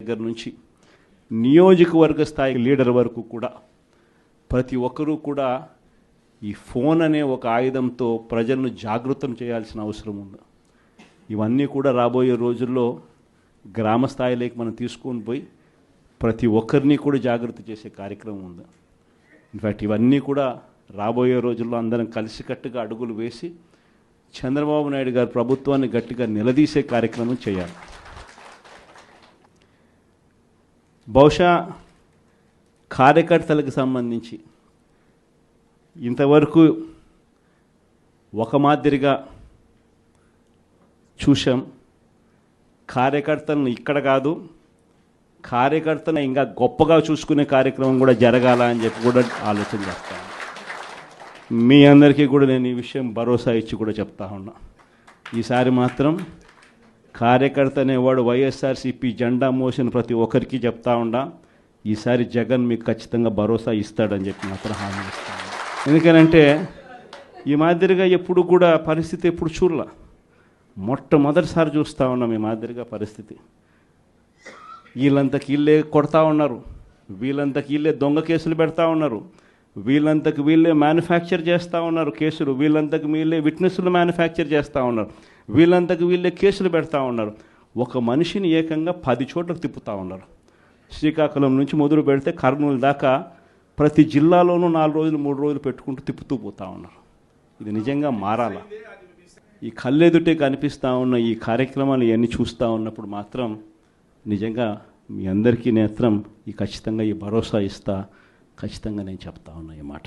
దగ్గర నుంచి నియోజకవర్గ స్థాయి లీడర్ వరకు కూడా ప్రతి ఒక్కరూ కూడా ఈ ఫోన్ అనే ఒక ఆయుధంతో ప్రజలను జాగృతం చేయాల్సిన అవసరం ఉంది. ఇవన్నీ కూడా రాబోయే రోజుల్లో గ్రామ స్థాయిలోకి మనం తీసుకొని పోయి ప్రతి ఒక్కరిని కూడా జాగృతి చేసే కార్యక్రమం ఉంది. ఇన్ఫ్యాక్ట్ ఇవన్నీ కూడా రాబోయే రోజుల్లో అందరం కలిసికట్టుగా అడుగులు వేసి చంద్రబాబు నాయుడు గారి ప్రభుత్వాన్ని గట్టిగా నిలదీసే కార్యక్రమం చేయాలి. బహుశా కార్యకర్తలకు సంబంధించి ఇంతవరకు ఒక మాదిరిగా చూసాం. కార్యకర్తలను ఇక్కడ కాదు, కార్యకర్తను ఇంకా గొప్పగా చూసుకునే కార్యక్రమం కూడా జరగాల అని చెప్పి కూడా ఆలోచన చేస్తాను. మీ అందరికీ కూడా నేను ఈ విషయం భరోసా ఇచ్చి కూడా చెప్తా ఉన్నా. ఈసారి మాత్రం కార్యకర్త అనేవాడు వైఎస్ఆర్సీపీ జెండా మోసిన ప్రతి ఒక్కరికి చెప్తా ఉండా, ఈసారి జగన్ మీకు ఖచ్చితంగా భరోసా ఇస్తాడని చెప్పి మాత్రం హామీ ఇస్తాను. ఎందుకనంటే ఈ మాదిరిగా ఎప్పుడు కూడా పరిస్థితి ఎప్పుడు చూడలా, మొట్టమొదటిసారి చూస్తూ ఉన్నాం ఈ మాదిరిగా పరిస్థితి. వీళ్ళంతకు వీళ్ళే కొడతా ఉన్నారు, వీళ్ళంతకు వీళ్ళే దొంగ కేసులు పెడతా ఉన్నారు, వీళ్ళంతకు వీళ్ళే మ్యానుఫ్యాక్చర్ చేస్తూ ఉన్నారు కేసులు, వీళ్ళంతకు వీళ్ళే విట్నెస్లు మ్యానుఫ్యాక్చర్ చేస్తూ ఉన్నారు, వీళ్ళంతకు వీళ్ళే కేసులు పెడతా ఉన్నారు. ఒక మనిషిని ఏకంగా 10 చోట్లకు తిప్పుతూ ఉన్నారు. శ్రీకాకుళం నుంచి మొదలు పెడితే కర్నూలు దాకా ప్రతి జిల్లాలోనూ 4 రోజులు 3 రోజులు పెట్టుకుంటూ తిప్పుతూ పోతూ ఉన్నారు. ఇది నిజంగా మారాలా? ఈ కళ్ళెదుటే కనిపిస్తూ ఉన్న ఈ కార్యక్రమాలు ఇవన్నీ చూస్తూ ఉన్నప్పుడు మాత్రం నిజంగా మీ అందరికీ నేత్రం ఖచ్చితంగా ఈ భరోసా ఇస్తా, ఖచ్చితంగా నేను చెప్తా ఉన్నా ఈ మాట.